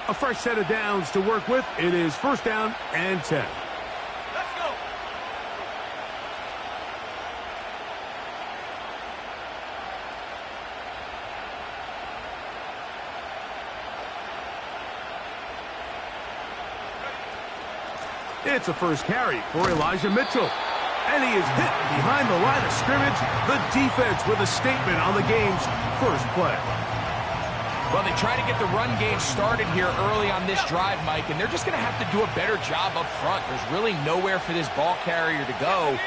A fresh set of downs to work with. It is first down and 10. Let's go. It's a first carry for Elijah Mitchell. And he is hit behind the line of scrimmage. The defense with a statement on the game's first play. Well, they try to get the run game started here early on this drive, Mike, and they're just going to have to do a better job up front. There's really nowhere for this ball carrier to go.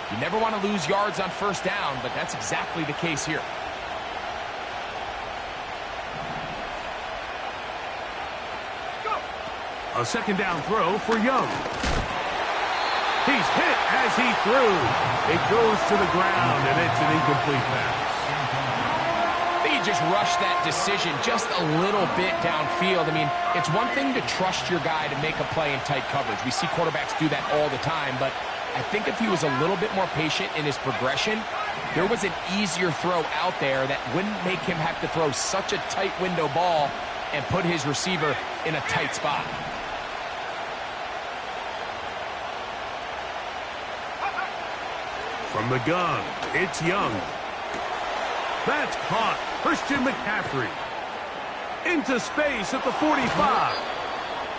You never want to lose yards on first down, but that's exactly the case here. A second down throw for Young. He's hit as he threw. It goes to the ground, and it's an incomplete pass. He just rushed that decision just a little bit downfield. I mean, it's one thing to trust your guy to make a play in tight coverage. We see quarterbacks do that all the time, but I think if he was a little bit more patient in his progression, there was an easier throw out there that wouldn't make him have to throw such a tight window ball and put his receiver in a tight spot. From the gun, it's Young. That's caught. Christian McCaffrey into space at the 45.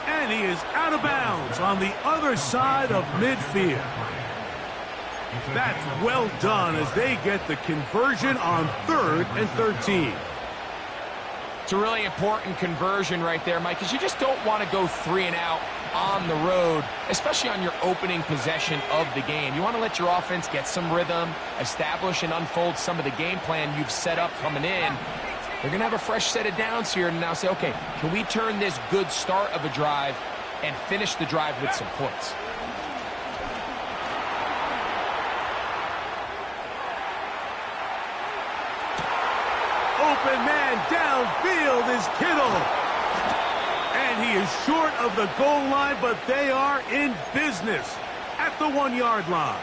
And he is out of bounds on the other side of midfield. That's well done as they get the conversion on 3rd and 13. It's a really important conversion right there, Mike, because you just don't want to go 3 and out on the road, especially on your opening possession of the game. You want to let your offense get some rhythm, establish and unfold some of the game plan you've set up coming in. They're going to have a fresh set of downs here and now say, okay, can we turn this good start of a drive and finish the drive with some points? Open man downfield is Kittle. And he is short of the goal line, but they are in business at the 1-yard line.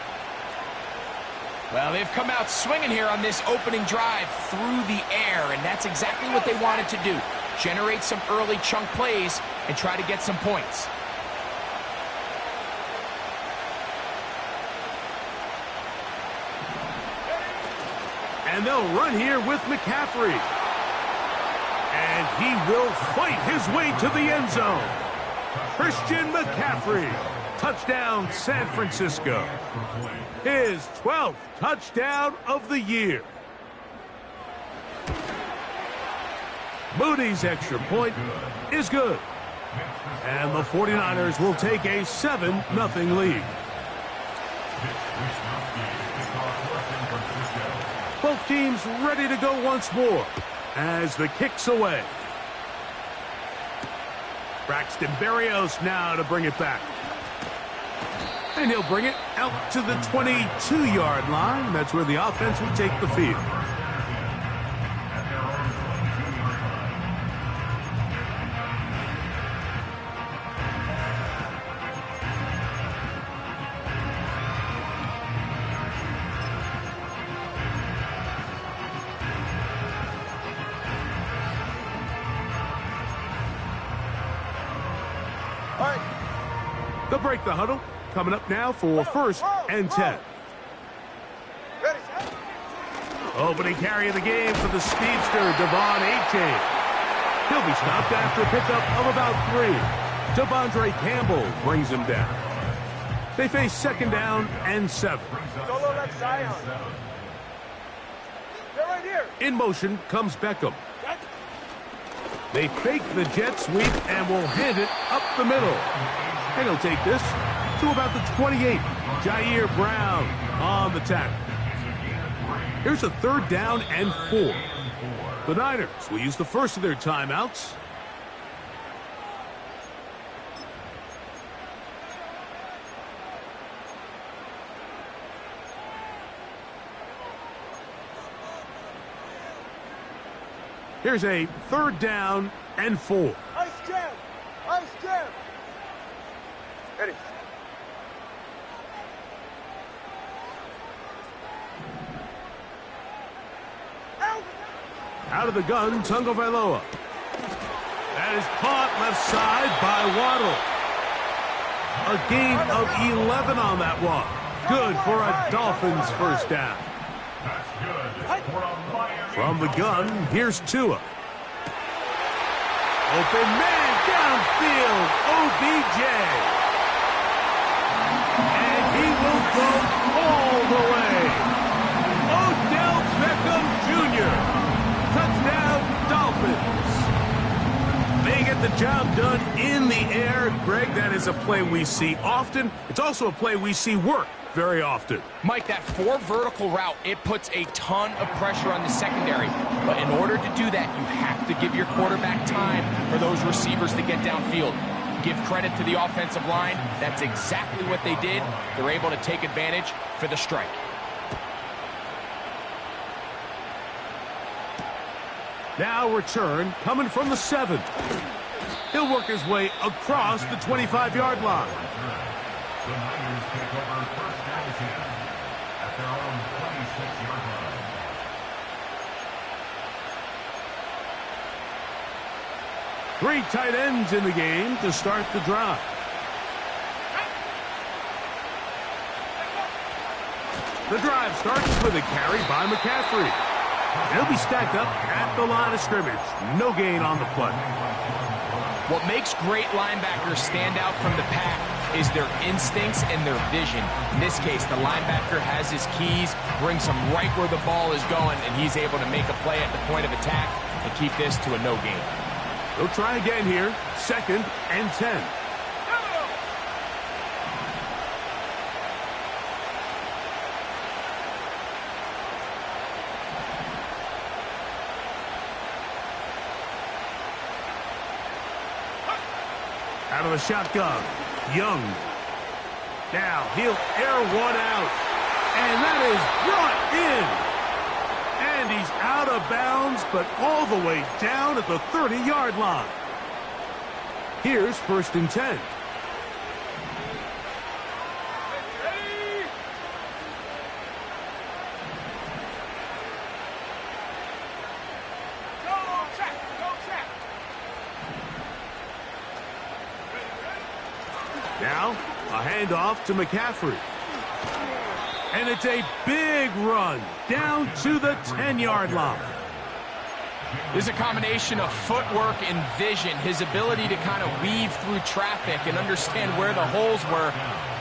Well, they've come out swinging here on this opening drive through the air, and that's exactly what they wanted to do. Generate some early chunk plays and try to get some points. And they'll run here with McCaffrey. And he will fight his way to the end zone. Christian McCaffrey. Touchdown, San Francisco. His 12th touchdown of the year. Moody's extra point is good. And the 49ers will take a 7-0 lead. Both teams ready to go once more as the kick's away. Braxton Berrios now to bring it back. And he'll bring it out to the 22-yard line. That's where the offense will take the field. They'll break the huddle. Coming up now for 1st and 10. Opening carry of the game for the speedster, Devon Achane. He'll be stopped after a pickup of about 3. Devondre Campbell brings him down. They face 2nd down and 7. In motion comes Beckham. They fake the jet sweep and will hand it up the middle. And he'll take this to about the 28. Jair Brown on the tackle. Here's a 3rd down and 4. The Niners will use the first of their timeouts. Here's a 3rd down and 4. Ice jam! Ice jam! Ready. Out of the gun, Tagovailoa. That is caught left side by Waddle. A gain of 11 on that one. Good for a Dolphins first down. From the gun, here's Tua. Open man downfield, OBJ. And he will go all the way. Odell Beckham Jr. Touchdown, Dolphins. They get the job done in the air. Greg, that is a play we see often. It's also a play we see work very often. Mike, that 4 vertical route, it puts a ton of pressure on the secondary. But in order to do that, you have to give your quarterback time for those receivers to get downfield. Give credit to the offensive line. That's exactly what they did. They're able to take advantage for the strike. Now return coming from the 7. He'll work his way across the 25-yard line. The Niners take over first down and 10 at their own 26-yard line. Three tight ends in the game to start the drive. The drive starts with a carry by McCaffrey. He'll be stacked up at the line of scrimmage. No gain on the play. What makes great linebackers stand out from the pack is their instincts and their vision. In this case, the linebacker has his keys, brings him right where the ball is going, and he's able to make a play at the point of attack and keep this to a no gain. They'll try again here. 2nd and 10. Out of the shotgun, Young. Now he'll air one out, and that is brought in. And he's out of bounds, but all the way down at the 30-yard line. Here's 1st and 10. Now, a handoff to McCaffrey. And it's a big run down to the 10-yard line. There's a combination of footwork and vision, his ability to kind of weave through traffic and understand where the holes were.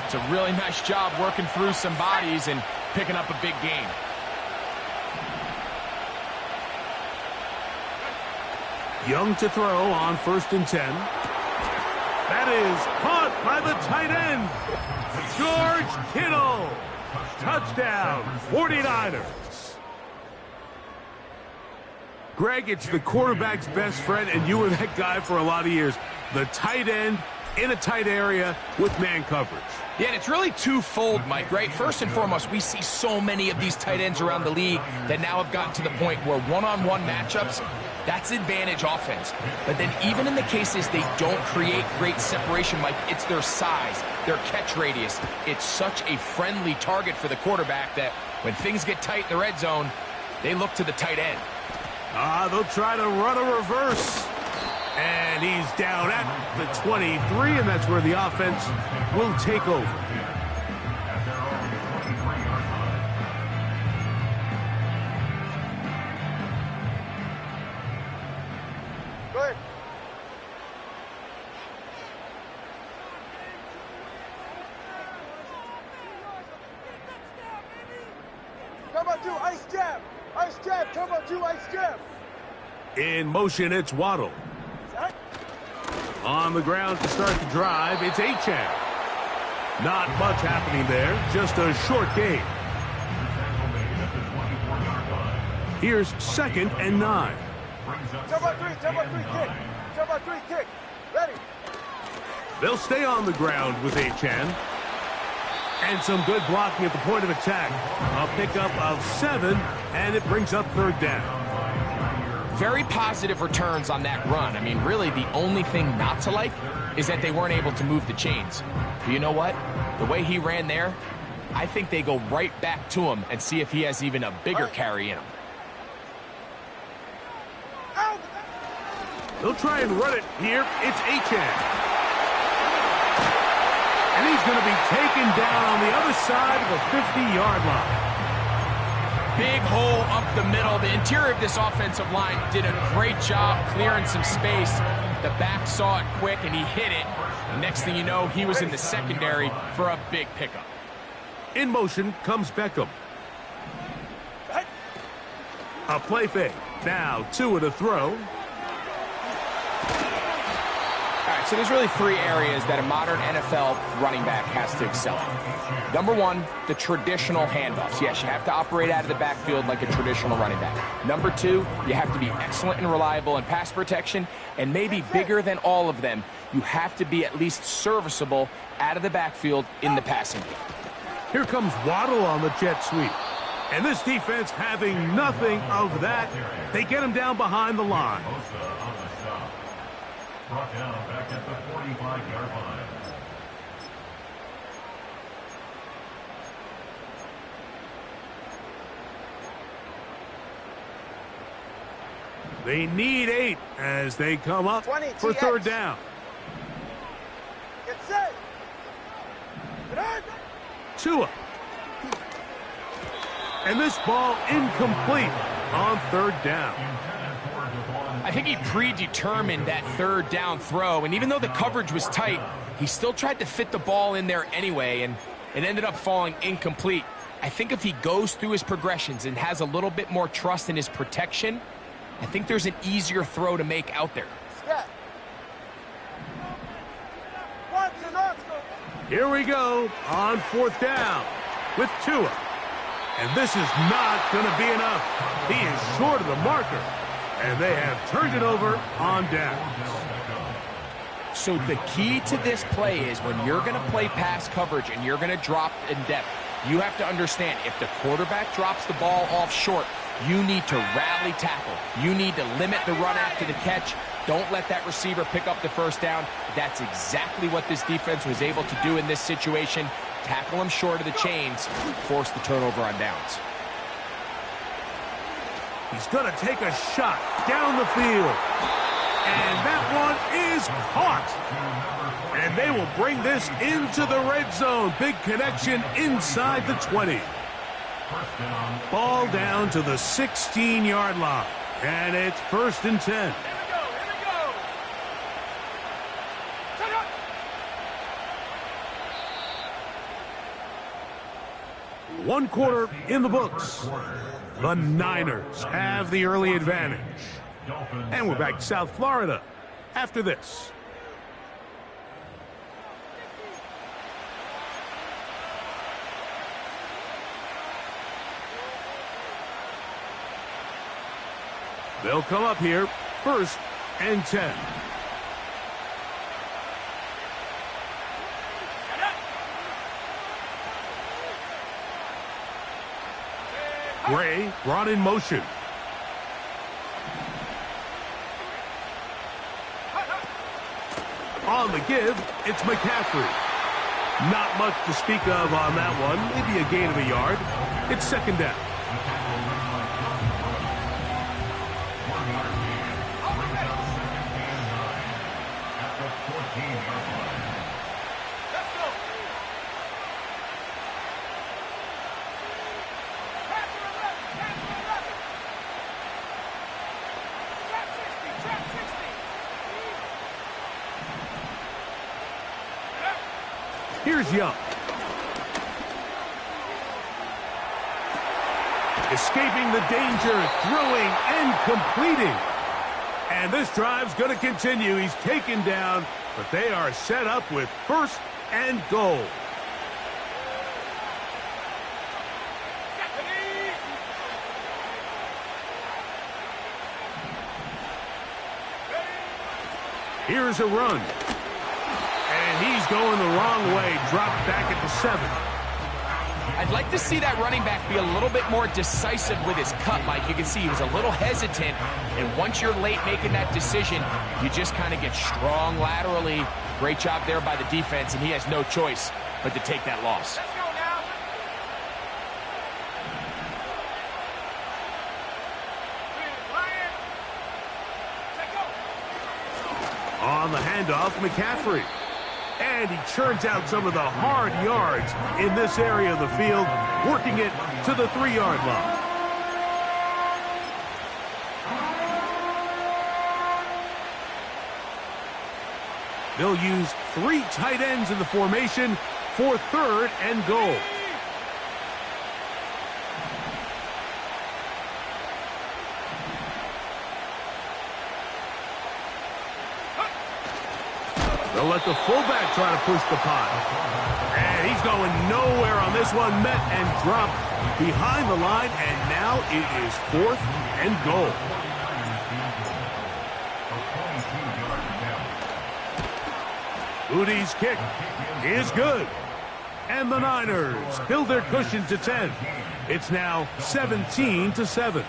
It's a really nice job working through some bodies and picking up a big gain. Young to throw on 1st and 10. That is caught by the tight end, George Kittle. Touchdown, 49ers. Greg, it's the quarterback's best friend, and you were that guy for a lot of years. The tight end in a tight area with man coverage. Yeah, and it's really twofold, Mike, right? First and foremost, we see so many of these tight ends around the league that now have gotten to the point where one-on-one matchups, that's advantage offense. But then even in the cases they don't create great separation, Mike, it's their size, their catch radius. It's such a friendly target for the quarterback that when things get tight in the red zone, they look to the tight end. They'll try to run a reverse. And he's down at the 23, and that's where the offense will take over. Go ahead. Turbo 2, ice jab. Ice jab, turbo 2, ice jab. In motion, it's Waddle. On the ground to start the drive, it's Achane. Not much happening there, just a short gain. Here's 2nd and 9. Turbo 3, kick. Turbo 3, kick. Ready. They'll stay on the ground with Achane. And some good blocking at the point of attack. A pickup of 7, and it brings up 3rd down. Very positive returns on that run. I mean, really, the only thing not to like is that they weren't able to move the chains. But you know what? The way he ran there, I think they go right back to him and see if he has even a bigger carry in him. He'll try and run it here. It's Achane. And he's going to be taken down on the other side of the 50-yard line. Big hole up the middle. The interior of this offensive line did a great job clearing some space. The back saw it quick, and he hit it. The next thing you know, he was in the secondary for a big pickup. In motion comes Beckham. A play fake. Now Tua to throw. All right, so there's really three areas that a modern NFL running back has to excel in. Number one, the traditional handoffs. Yes, you have to operate out of the backfield like a traditional running back. Number two, you have to be excellent and reliable in pass protection. And maybe bigger than all of them, you have to be at least serviceable out of the backfield in the passing game. Here comes Waddle on the jet sweep. And this defense having nothing of that. They get him down behind the line. Brought down back at the 45-yard line. They need 8 as they come up 20 for TX. third down. Get set. Get Tua. And this ball incomplete on third down. I think he predetermined that third down throw, and even though the coverage was tight, he still tried to fit the ball in there anyway, and it ended up falling incomplete. I think if he goes through his progressions and has a little bit more trust in his protection, I think there's an easier throw to make out there. Step. Once and on. Here we go on fourth down with Tua. And this is not going to be enough. He is short of the marker. And they have turned it over on downs. So the key to this play is when you're going to play pass coverage and you're going to drop in depth, you have to understand if the quarterback drops the ball off short, you need to rally tackle. You need to limit the run after the catch. Don't let that receiver pick up the first down. That's exactly what this defense was able to do in this situation. Tackle him short of the chains, force the turnover on downs. He's going to take a shot down the field. And that one is caught. And they will bring this into the red zone. Big connection inside the 20. Ball down to the 16-yard line. And it's 1st and 10. One quarter in the books. The Niners have the early advantage. And we're back to South Florida after this. They'll come up here, 1st and 10. Gray brought in motion. On the give, it's McCaffrey. Not much to speak of on that one. Maybe a gain of a yard. It's 2nd down. Here's Young. Escaping the danger, throwing and completing. And this drive's going to continue. He's taken down, but they are set up with 1st and goal. Here's a run. And he's going the wrong way, dropped back at the 7. I'd like to see that running back be a little bit more decisive with his cut, Mike. You can see he was a little hesitant, and once you're late making that decision, you just kind of get strong laterally. Great job there by the defense, and he has no choice but to take that loss. Let's go now. Ryan. Let's go. On the handoff, McCaffrey. And he churns out some of the hard yards in this area of the field, working it to the 3-yard line. They'll use 3 tight ends in the formation for 3rd and goal. They'll let the fullback try to push the pile. And he's going nowhere on this one. Met and dropped behind the line, and now it is 4th and goal. Udi's kick is good. And the Niners build their cushion to 10. It's now 17-7.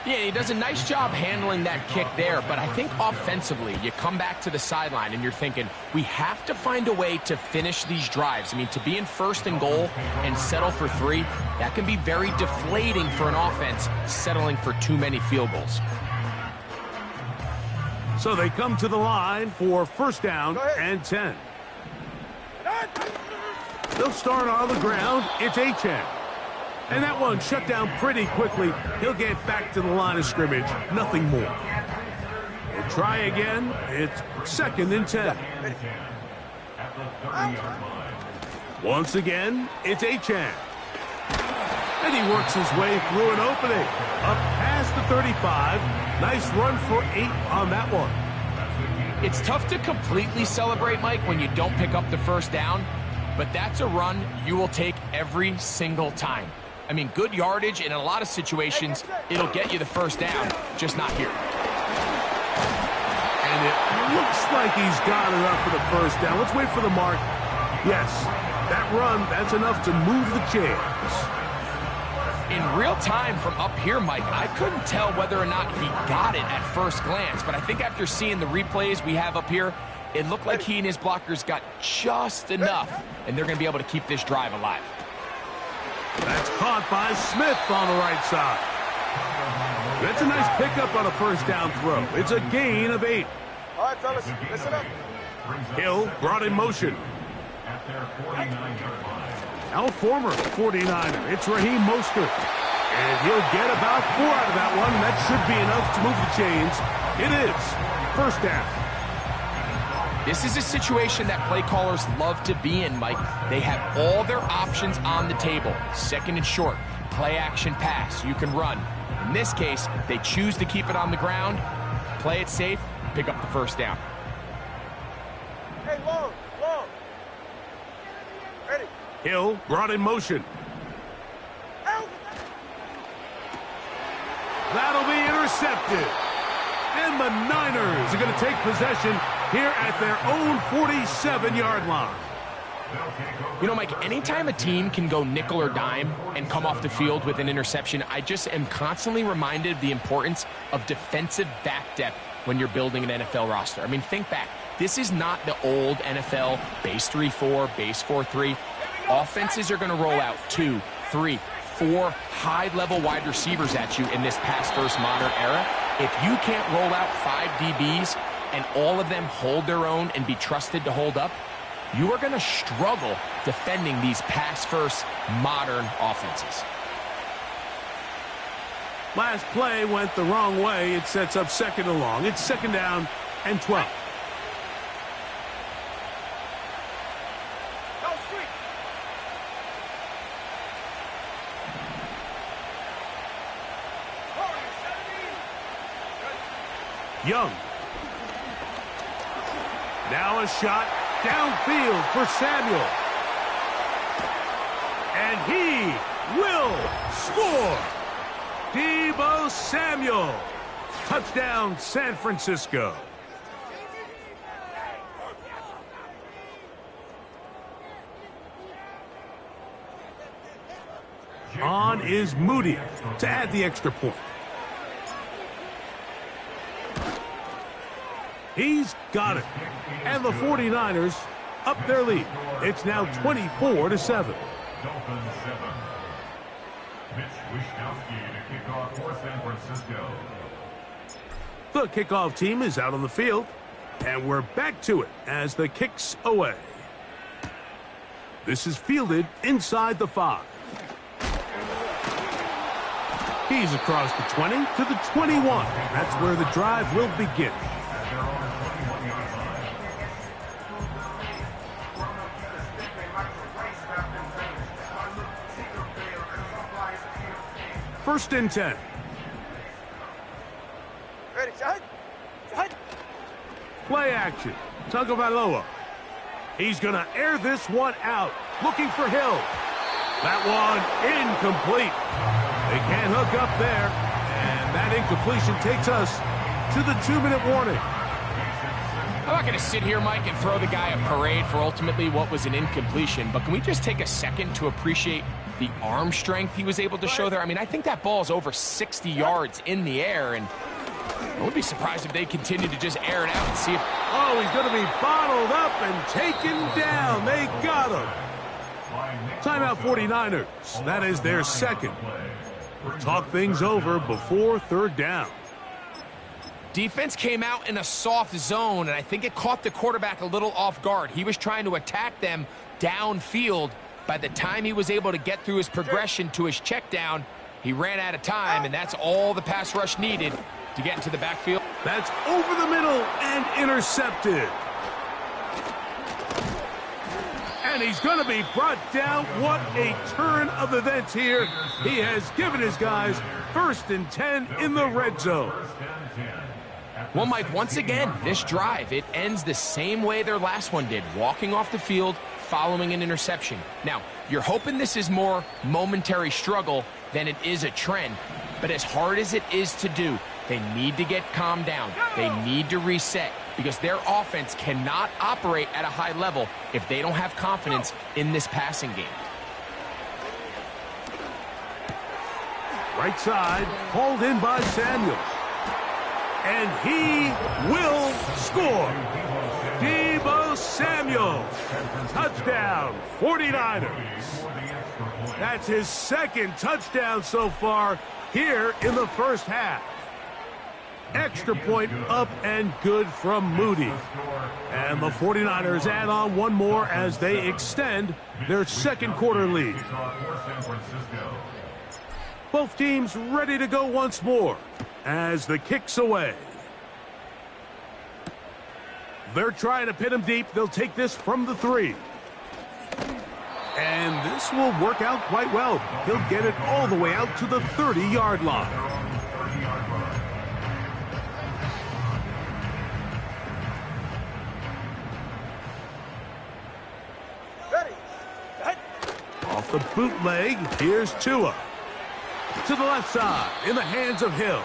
Yeah, he does a nice job handling that kick there, but I think offensively, you come back to the sideline and you're thinking, we have to find a way to finish these drives. I mean, to be in 1st and goal and settle for 3, that can be very deflating for an offense settling for too many field goals. So they come to the line for 1st down and 10. They'll start on the ground. It's Achane. And that one shut down pretty quickly. He'll get back to the line of scrimmage. Nothing more. They'll try again. It's 2nd and 10. Once again, it's Achane. And he works his way through an opening. Up past the 35. Nice run for 8 on that one. It's tough to completely celebrate, Mike, when you don't pick up the 1st down. But that's a run you will take every single time. I mean, good yardage, and in a lot of situations, it'll get you the 1st down, just not here. And it looks like he's got enough for the 1st down. Let's wait for the mark. Yes, that run, that's enough to move the chains. In real time from up here, Mike, I couldn't tell whether or not he got it at first glance, but I think after seeing the replays we have up here, it looked like he and his blockers got just enough, and they're going to be able to keep this drive alive. That's caught by Smith on the right side. That's a nice pickup on a 1st down throw. It's a gain of 8. All right, fellas, listen up. Hill brought in motion. Now former 49er. It's Raheem Mostert. And he'll get about 4 out of that one. That should be enough to move the chains. It is 1st down. This is a situation that play callers love to be in, Mike. They have all their options on the table. 2nd and short, play action pass, you can run. In this case, they choose to keep it on the ground, play it safe, pick up the 1st down. Hey, long. Ready. Hill brought in motion. Out. That'll be intercepted. And the Niners are going to take possession here at their own 47-yard line. You know, Mike, anytime a team can go nickel or dime and come off the field with an interception, I just am constantly reminded of the importance of defensive back depth when you're building an NFL roster. I mean, think back. This is not the old NFL base 3-4, base 4-3. Offenses are going to roll out 2, 3, 4 high-level wide receivers at you in this pass-first modern era. If you can't roll out 5 DBs and all of them hold their own and be trusted to hold up, you are going to struggle defending these pass-first modern offenses. Last play went the wrong way. It sets up 2nd and long. It's 2nd down and 12. Young. Now a shot downfield for Samuel. And he will score. Deebo Samuel. Touchdown, San Francisco. On is Moody to add the extra point. He's got it. And the 49ers up their lead. It's now 24-7. Dolphins 7. Mitch Wischnowski to kick off for San Francisco. The kickoff team is out on the field. And we're back to it as the kick's away. This is fielded inside the 5. He's across the 20 to the 21. That's where the drive will begin. First and 10. Ready, shot. Shot. Play action. Tagovailoa. He's going to air this one out. Looking for Hill. That one incomplete. They can't hook up there. And that incompletion takes us to the 2-minute warning. I'm not going to sit here, Mike, and throw the guy a parade for ultimately what was an incompletion, but can we just take a second to appreciate the arm strength he was able to show there? I mean, I think that ball is over 60 yards in the air, and I wouldn't be surprised if they continue to just air it out and see if... Oh, he's going to be bottled up and taken down. They got him. Timeout 49ers. That is their second. We'll talk things over before third down. Defense came out in a soft zone, and I think it caught the quarterback a little off guard. He was trying to attack them downfield. By the time he was able to get through his progression to his check down, he ran out of time, and that's all the pass rush needed to get into the backfield. That's over the middle and intercepted. And he's going to be brought down. What a turn of events here. He has given his guys first and 10 in the red zone. Well, Mike, once again, this drive, it ends the same way their last one did, walking off the field, following an interception. Now, you're hoping this is more momentary struggle than it is a trend, but as hard as it is to do, they need to get calmed down. They need to reset because their offense cannot operate at a high level if they don't have confidence in this passing game. Right side, hauled in by Samuel. And he will score. Deebo Samuel. Touchdown, 49ers. That's his second touchdown so far here in the first half. Extra point up and good from Moody. And the 49ers add on one more as they extend their second quarter lead. Both teams ready to go once more as the kick's away. They're trying to pin him deep. They'll take this from the 3. And this will work out quite well. He'll get it all the way out to the 30-yard line. Ready. Shot. Off the bootleg, here's Tua. To the left side, in the hands of Hill.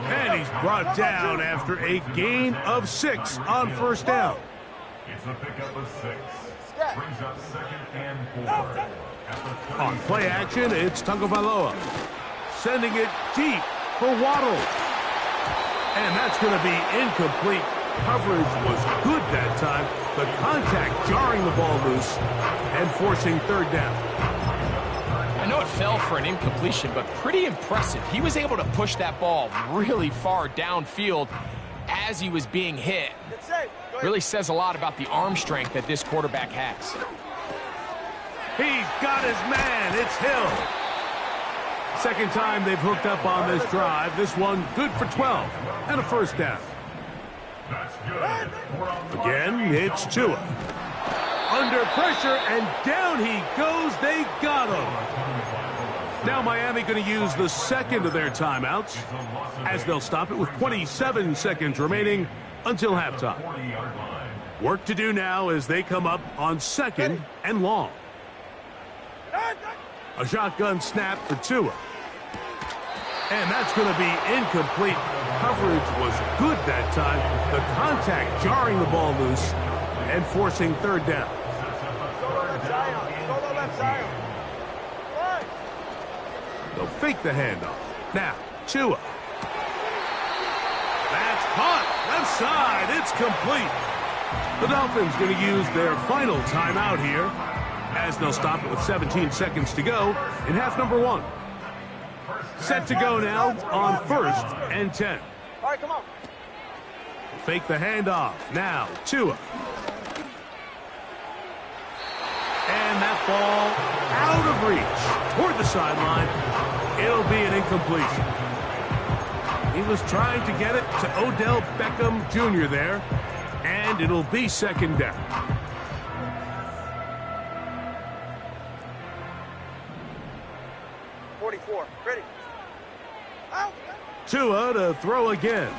And he's brought down after a gain of 6 on first down. It's a pickup of 6. Brings up second and 4. On play action, it's Tagovailoa. Sending it deep for Waddle. And that's going to be incomplete. Coverage was good that time. The contact jarring the ball loose and forcing third down. I know it fell for an incompletion, but pretty impressive. He was able to push that ball really far downfield as he was being hit. Really says a lot about the arm strength that this quarterback has. He's got his man. It's Hill. Second time they've hooked up on this drive. This one good for 12 and a first down. Again, it's Tua. Under pressure, and down he goes. They got him. Now Miami going to use the second of their timeouts as they'll stop it with 27 seconds remaining until halftime. Work to do now as they come up on second and long. A shotgun snap for Tua. And that's going to be incomplete. Coverage was good that time. The contact jarring the ball loose and forcing third down. They'll fake the handoff. Now, Tua. That's caught. Left side. It's complete. The Dolphins going to use their final timeout here as they'll stop it with 17 seconds to go in half number 1. Set to go now on first and 10. All right, come on. fake the handoff. Now, Tua. And that ball out of reach toward the sideline. It'll be an incompletion. He was trying to get it to Odell Beckham Jr. there, and it'll be second down. Ready. Out. Tua to throw again.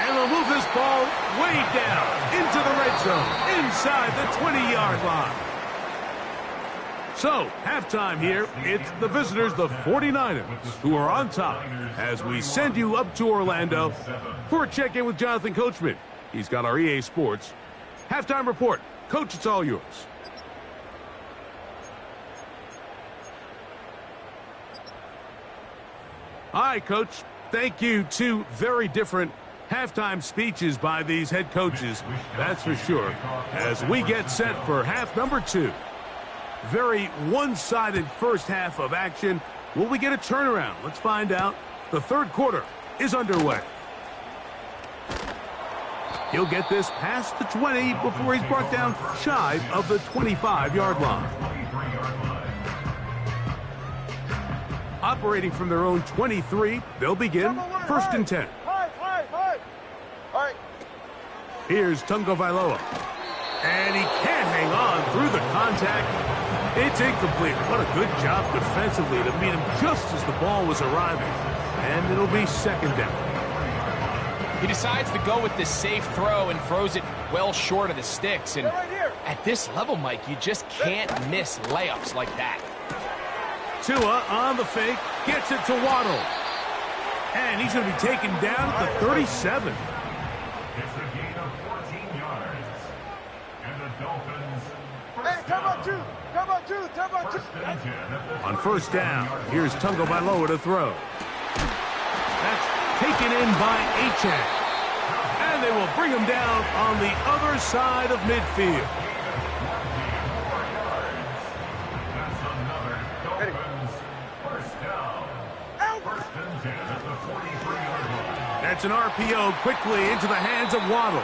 And they'll move this ball way down into the red zone, inside the 20-yard line. So, halftime here, it's the visitors, the 49ers, who are on top as we send you up to Orlando for a check-in with Jonathan Coachman. He's got our EA Sports halftime report. Coach, it's all yours. Hi, Coach. Thank you. Two very different halftime speeches by these head coaches, that's for sure, as we get set for half number 2. Very one-sided first half of action. Will we get a turnaround? Let's find out. The third quarter is underway. He'll get this past the 20 before he's brought down shy of the 25-yard line. Operating from their own 23, they'll begin first and 10. All right. Here's Tagovailoa. And he can't hang on through the contact. It's incomplete. What a good job defensively to meet him just as the ball was arriving. And it'll be second down. He decides to go with this safe throw and throws it well short of the sticks. And at this level, Mike, you just can't miss layups like that. Tua on the fake, gets it to Waddle. And he's going to be taken down at the 37. It's a gain of 14 yards. And the Dolphins... Hey, come on, two. On first down, here's Tagovailoa to throw. That's taken in by Achane. And they will bring him down on the other side of midfield. That's another Dolphins first down. First and 10 at the 43-yard line. That's an RPO quickly into the hands of Waddle.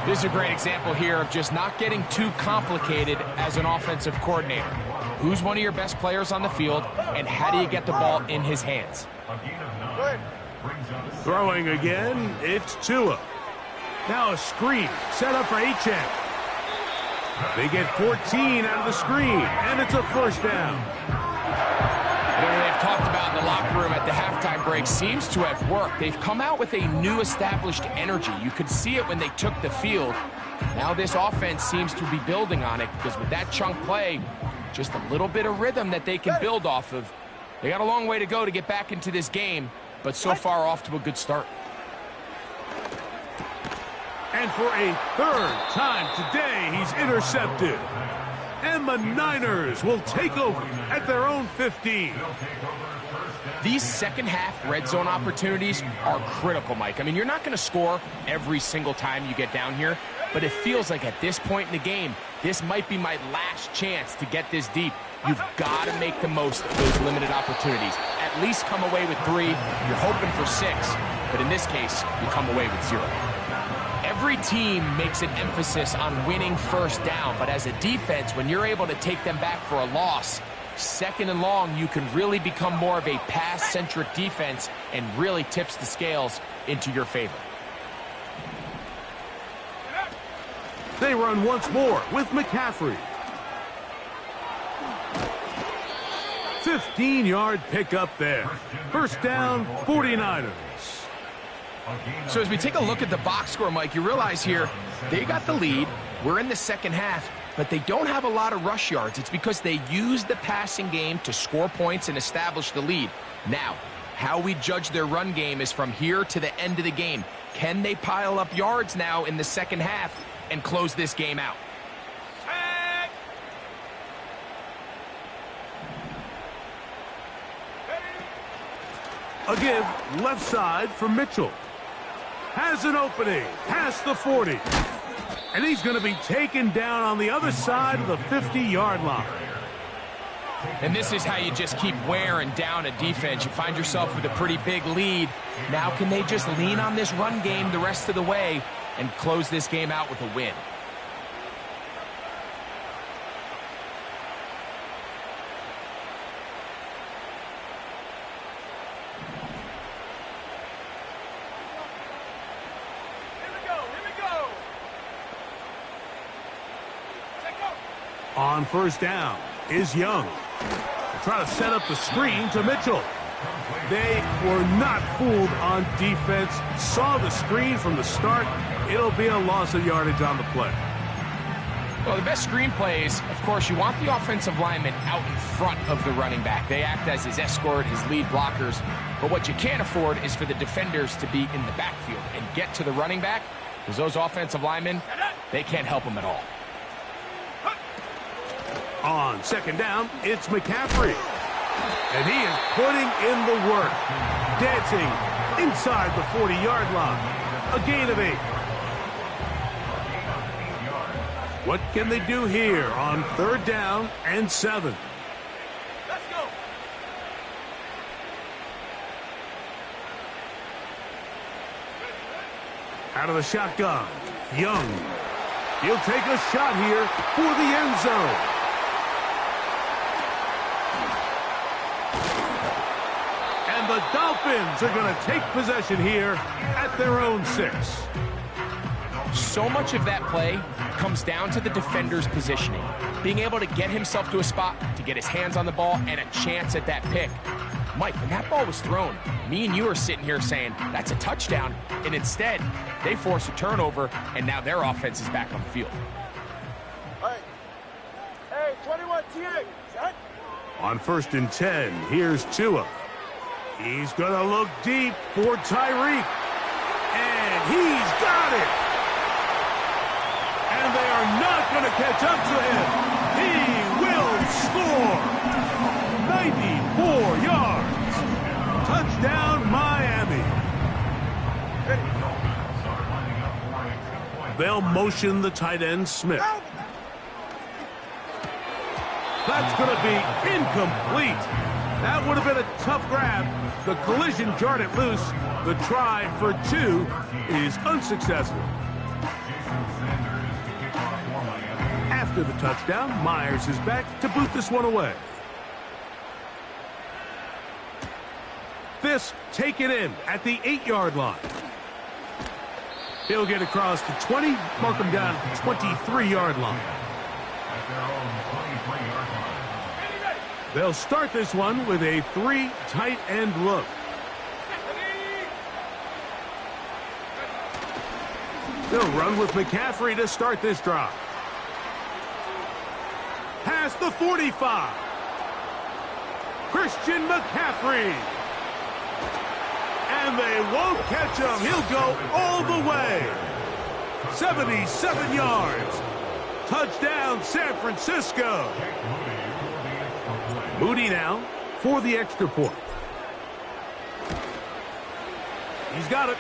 This is a great example here of just not getting too complicated as an offensive coordinator. Who's one of your best players on the field, and how do you get the ball in his hands? A gain of 9 brings up Throwing again, it's Tua. Now a screen set up for Achane. They get 14 out of the screen, and it's a first down. Whatever they've talked about in the locker room at the halftime break seems to have worked. They've come out with a new established energy. You could see it when they took the field. Now this offense seems to be building on it because with that chunk play, just a little bit of rhythm that they can build off of. They got a long way to go to get back into this game, but so far off to a good start. And for a third time today, he's intercepted. And the Niners will take over at their own 15. These second-half red zone opportunities are critical, Mike. I mean, you're not going to score every single time you get down here, but it feels like at this point in the game, this might be my last chance to get this deep. You've got to make the most of those limited opportunities. At least come away with 3. You're hoping for 6, but in this case, you come away with 0. Every team makes an emphasis on winning first down, but as a defense, when you're able to take them back for a loss, second and long, you can really become more of a pass-centric defense and really tips the scales into your favor. They run once more with McCaffrey. 15-yard pickup there. First down, 49ers. So as we take a look at the box score, Mike, you realize here they got the lead. We're in the second half, but they don't have a lot of rush yards. It's because they use the passing game to score points and establish the lead. Now, how we judge their run game is from here to the end of the game. Can they pile up yards now in the second half and close this game out? A give left side for Mitchell. Has an opening past the 40. And he's going to be taken down on the other side of the 50-yard line. And this is how you just keep wearing down a defense. You find yourself with a pretty big lead. Now can they just lean on this run game the rest of the way and close this game out with a win? On first down is Young. Try to set up the screen to Mitchell. They were not fooled on defense. Saw the screen from the start. It'll be a loss of yardage on the play. Well, the best screen plays, of course, you want the offensive lineman out in front of the running back. They act as his escort, his lead blockers. But what you can't afford is for the defenders to be in the backfield and get to the running back, because those offensive linemen, they can't help him at all. On second down, it's McCaffrey. And he is putting in the work. Dancing inside the 40-yard line. A gain of 8. What can they do here on third down and 7? Let's go. Out of the shotgun, Young. He'll take a shot here for the end zone. And the Dolphins are going to take possession here at their own 6. So much of that play comes down to the defender's positioning. Being able to get himself to a spot, to get his hands on the ball, and a chance at that pick. Mike, when that ball was thrown, me and you are sitting here saying, that's a touchdown. And instead, they force a turnover, and now their offense is back on the field. All right. Hey, 21 TA. Set. On first and 10, here's Tua. He's going to look deep for Tyreek. And he's got it. And they are not going to catch up to him. He will score. 94 yards. Touchdown, Miami. They'll motion the tight end, Smith. That's going to be incomplete. That would have been a tough grab. The collision jarred it loose. The try for 2 is unsuccessful. After the touchdown, Myers is back to boot this one away. This taken in at the 8-yard line. He'll get across the 20, mark him down at the 23-yard line. They'll start this one with a 3 tight end look. They'll run with McCaffrey to start this drive. Past the 45. Christian McCaffrey. And they won't catch him. He'll go all the way. 77 yards. Touchdown, San Francisco. Moody now for the extra point. He's got it.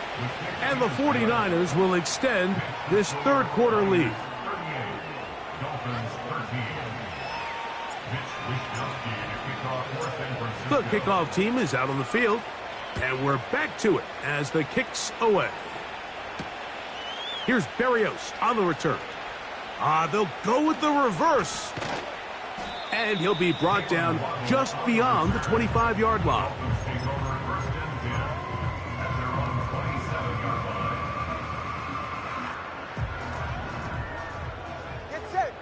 And the 49ers will extend this third quarter lead. The kickoff team is out on the field. And we're back to it as the kick's away. Here's Berrios on the return. They'll go with the reverse. And he'll be brought down just beyond the 25-yard line. Get set.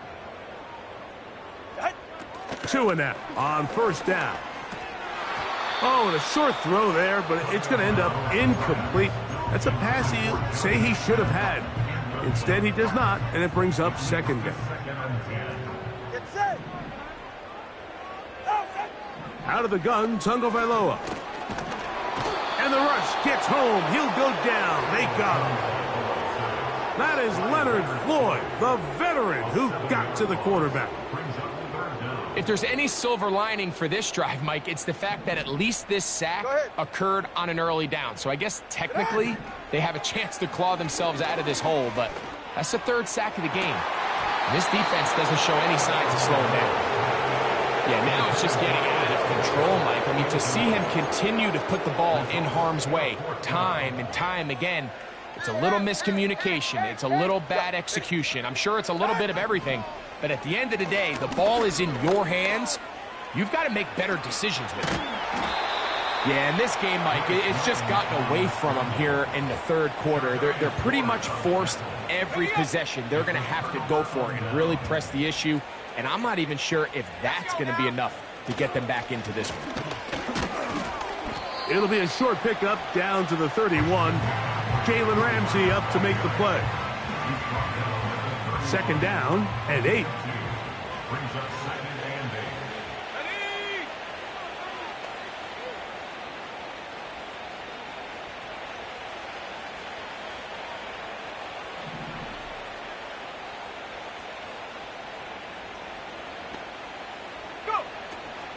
Tua now on first down. Oh, and a short throw there, but it's going to end up incomplete. That's a pass he'll say he should have had. Instead, he does not, and it brings up second down. Get set. Out of the gun, Tungo Vailoa. And the rush gets home. He'll go down. They got him. That is Leonard Floyd, the veteran who got to the quarterback. If there's any silver lining for this drive, Mike, it's the fact that at least this sack occurred on an early down. So I guess technically they have a chance to claw themselves out of this hole, but that's the third sack of the game. This defense doesn't show any signs of slowing down. Yeah, now it's just getting out of control, Mike. I mean, to see him continue to put the ball in harm's way time and time again, it's a little miscommunication. It's a little bad execution. I'm sure it's a little bit of everything. But at the end of the day, the ball is in your hands. You've got to make better decisions with it. Yeah, in this game, Mike, it's just gotten away from them here in the third quarter. They're pretty much forced every possession. They're going to have to go for it and really press the issue. And I'm not even sure if that's going to be enough to get them back into this one. It'll be a short pickup down to the 31. Jalen Ramsey up to make the play. Second down and 8. Brings up second and 8.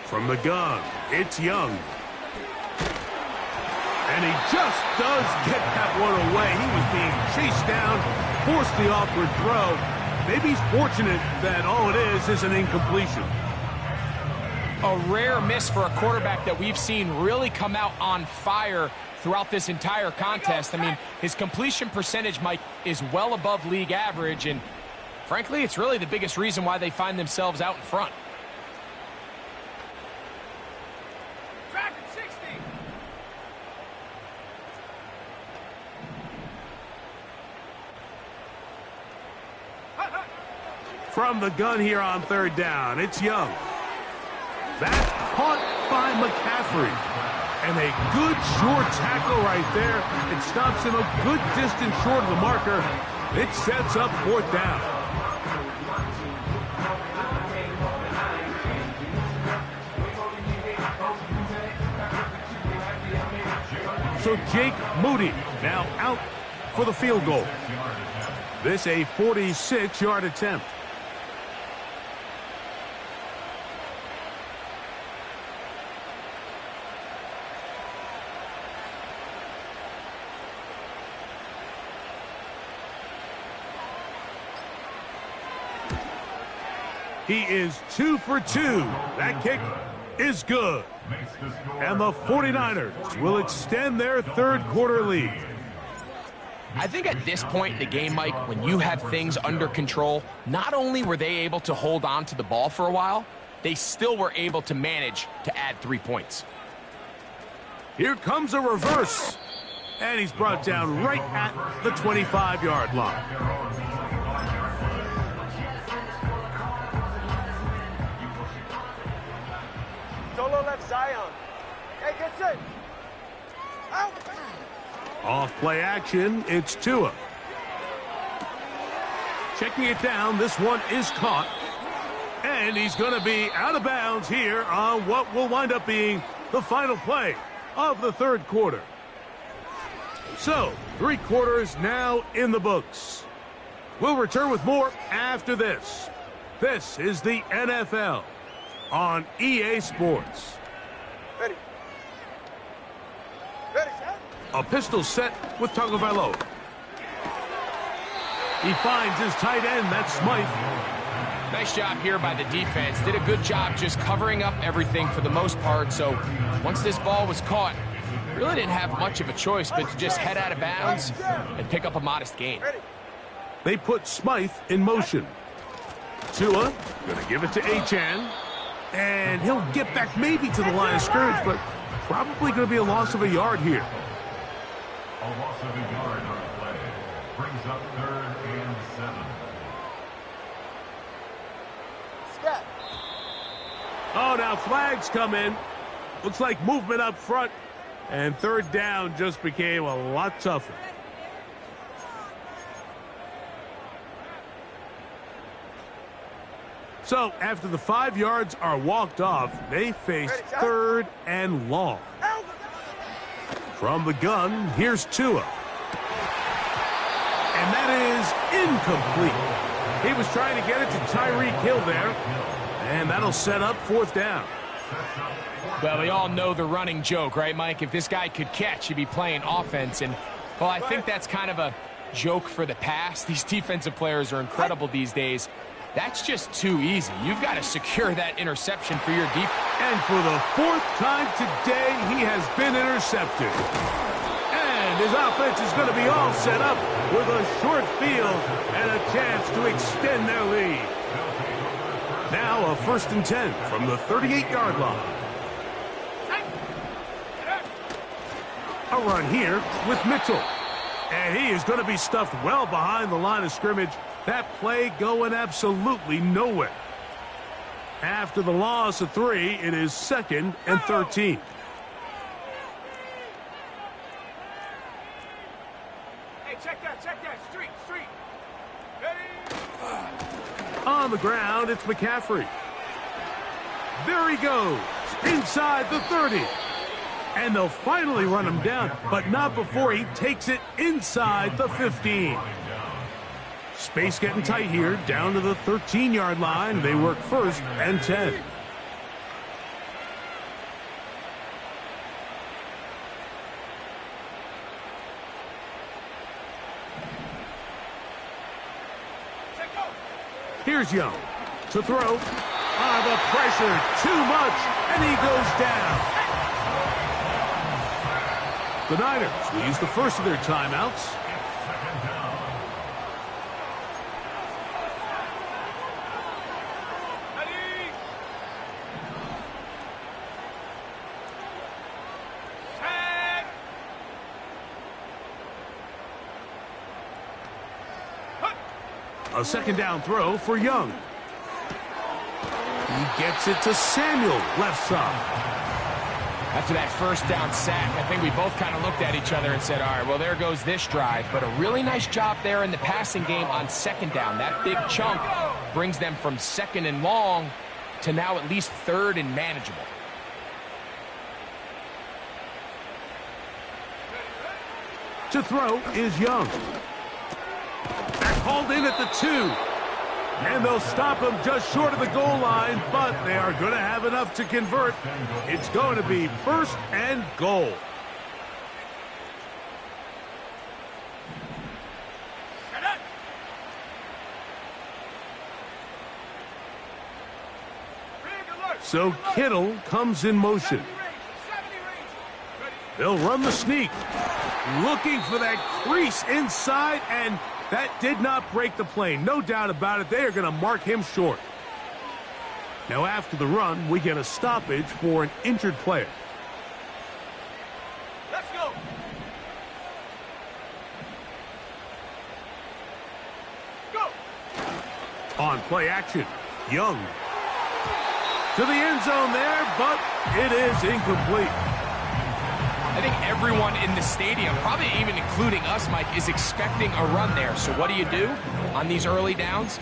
From the gun, it's Young. And he just does get that one away. He was being chased down, forced the awkward throw. Maybe he's fortunate that all it is an incompletion. A rare miss for a quarterback that we've seen really come out on fire throughout this entire contest. I mean, his completion percentage, Mike, is well above league average, and frankly, it's really the biggest reason why they find themselves out in front. From the gun here on third down, it's Young. That's caught by McCaffrey. And a good short tackle right there. It stops him a good distance short of the marker. It sets up fourth down. So Jake Moody now out for the field goal. This a 46-yard attempt. He is 2 for 2. That kick is good. And the 49ers will extend their third quarter lead. I think at this point in the game, Mike, when you have things under control, not only were they able to hold on to the ball for a while, they still were able to manage to add 3 points. Here comes a reverse. And he's brought down right at the 25-yard line. Solo left Zion. Hey, get set. Out. Off play action, it's Tua. Checking it down, this one is caught. And he's going to be out of bounds here on what will wind up being the final play of the third quarter. So, 3 quarters now in the books. We'll return with more after this. This is the NFL on EA Sports. Ready. Ready. A pistol set with Tagovailoa. He finds his tight end, that's Smythe. Nice job here by the defense. Did a good job just covering up everything for the most part. So once this ball was caught, really didn't have much of a choice but to just head out of bounds and pick up a modest gain. They put Smythe in motion. Tua gonna give it to Achane. And he'll get back maybe to the line of scrimmage, but probably going to be a loss of a yard here. A loss of a yard on the play. Brings up 3rd and 7. Step. Oh, now flags come in. Looks like movement up front. And third down just became a lot tougher. So, after the 5 yards are walked off, they face 3rd and long. From the gun, here's Tua. And that is incomplete. He was trying to get it to Tyreek Hill there. And that'll set up 4th down. Well, we all know the running joke, right, Mike? If this guy could catch, he'd be playing offense. And, well, I think that's kind of a joke for the past. These defensive players are incredible these days. That's just too easy. You've got to secure that interception for your defense. And for the 4th time today, he has been intercepted. And his offense is going to be all set up with a short field and a chance to extend their lead. Now a 1st and 10 from the 38-yard line. A run here with Mitchell. And he is going to be stuffed well behind the line of scrimmage. That play going absolutely nowhere. After the loss of 3, it is 2nd and 13. Hey, check that. Street. Hey. On the ground, it's McCaffrey. There he goes, inside the 30. And they'll finally run him down, but not before he takes it inside the 15. Space getting tight here, down to the 13-yard line. They work 1st and 10. Here's Young to throw. The pressure, too much, and he goes down. The Niners will use the first of their timeouts. A 2nd down throw for Young. He gets it to Samuel, left side. After that 1st down sack, I think we both kind of looked at each other and said, all right, well, there goes this drive. But a really nice job there in the passing game on 2nd down. That big chunk brings them from 2nd and long to now at least 3rd and manageable. To throw is Young. They're called in at the 2. And they'll stop him just short of the goal line, but they are going to have enough to convert. It's going to be 1st and goal. So Kittle comes in motion. They'll run the sneak. Looking for that crease inside, and that did not break the play. No doubt about it. They are going to mark him short. Now after the run, we get a stoppage for an injured player. Let's go. On play action, Young. To the end zone there, but it is incomplete. I think everyone in the stadium, probably even including us, Mike, is expecting a run there. So what do on these early downs?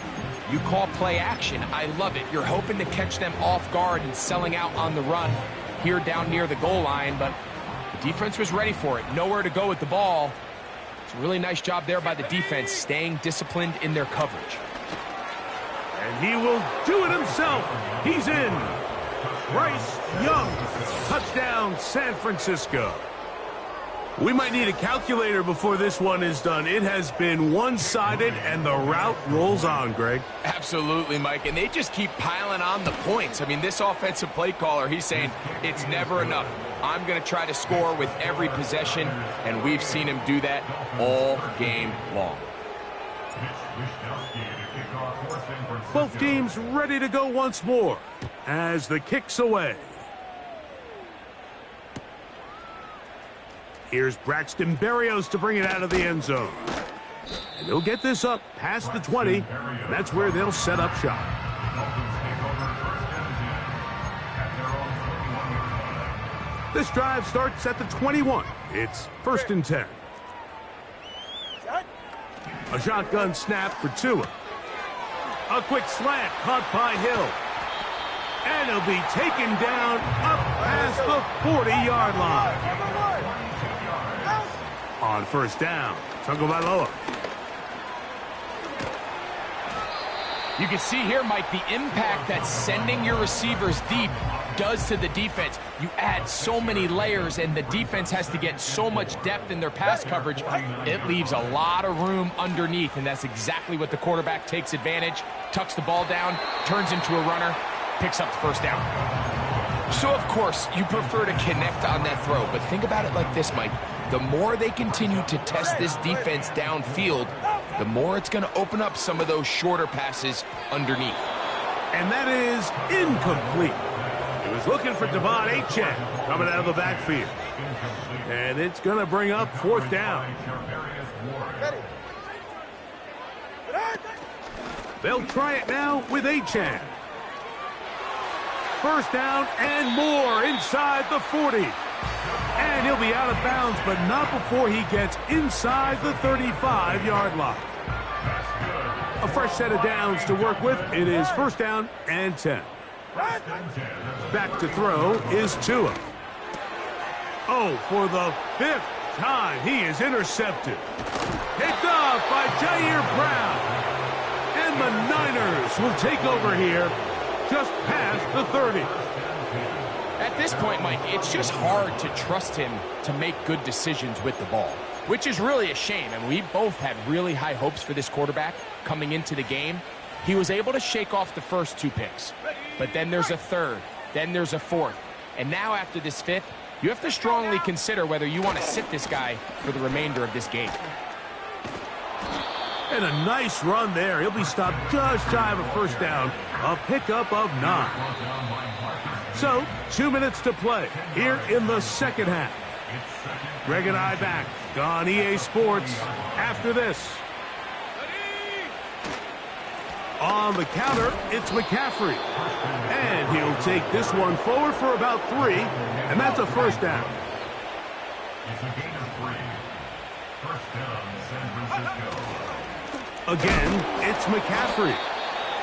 You call play action. I love it. You're hoping to catch them off guard and selling out on the run here down near the goal line, but the defense was ready for it. Nowhere to go with the ball. It's a really nice job there by the defense, staying disciplined in their coverage. And he will do it himself. He's in. Bryce Young, touchdown San Francisco. We might need a calculator before this one is done. It has been one-sided, and the route rolls on, Greg. Absolutely, Mike, and they just keep piling on the points. I mean, this offensive play caller, he's saying it's never enough. I'm going to try to score with every possession, and we've seen him do that all game long. Both teams ready to go once more as the kick's away. Here's Braxton Berrios to bring it out of the end zone. And they'll get this up past the 20, and that's where they'll set up shop. This drive starts at the 21. It's 1st and 10. A shotgun snap for Tua. A quick slant caught by Hill. And he'll be taken down up past the 40-yard line. On 1st down, Tagovailoa. You can see here, Mike, the impact that sending your receivers deep does to the defense. You add so many layers, and the defense has to get so much depth in their pass coverage. It leaves a lot of room underneath, and that's exactly what the quarterback takes advantage, tucks the ball down, turns into a runner, picks up the first down. So, of course, you prefer to connect on that throw, but think about it like this, Mike. The more they continue to test this defense downfield, the more it's going to open up some of those shorter passes underneath. And that is incomplete. He was looking for Devon Achane coming out of the backfield. And it's going to bring up fourth down. They'll try it now with Achane. First down and more inside the 40. And he'll be out of bounds, but not before he gets inside the 35-yard line. A fresh set of downs to work with. It is first down and 10. Back to throw is Tua. Oh, for the 5th time, he is intercepted. Picked off by Jair Brown. And the Niners will take over here just past the 30. At this point, Mike, it's just hard to trust him to make good decisions with the ball, which is really a shame. And we both had really high hopes for this quarterback coming into the game. He was able to shake off the first 2 picks, but then there's a third, then there's a fourth. And now after this 5th, you have to strongly consider whether you want to sit this guy for the remainder of this game. And a nice run there. He'll be stopped just shy of a first down. A pickup of 9. So, 2 minutes to play here in the second half. Greg and I back on EA Sports after this. On the counter, it's McCaffrey. And he'll take this one forward for about 3, and that's a first down. It's a gain of 3. First down, San Francisco. Again, it's McCaffrey.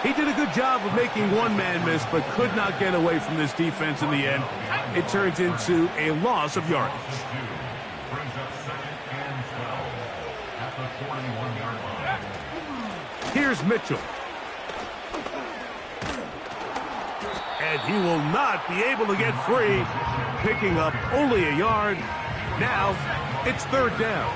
He did a good job of making one man miss, but could not get away from this defense in the end. It turns into a loss of yardage. Brings up 2nd and 12 at the 41-yard line. Here's Mitchell. And he will not be able to get free, picking up only a yard. Now, it's third down.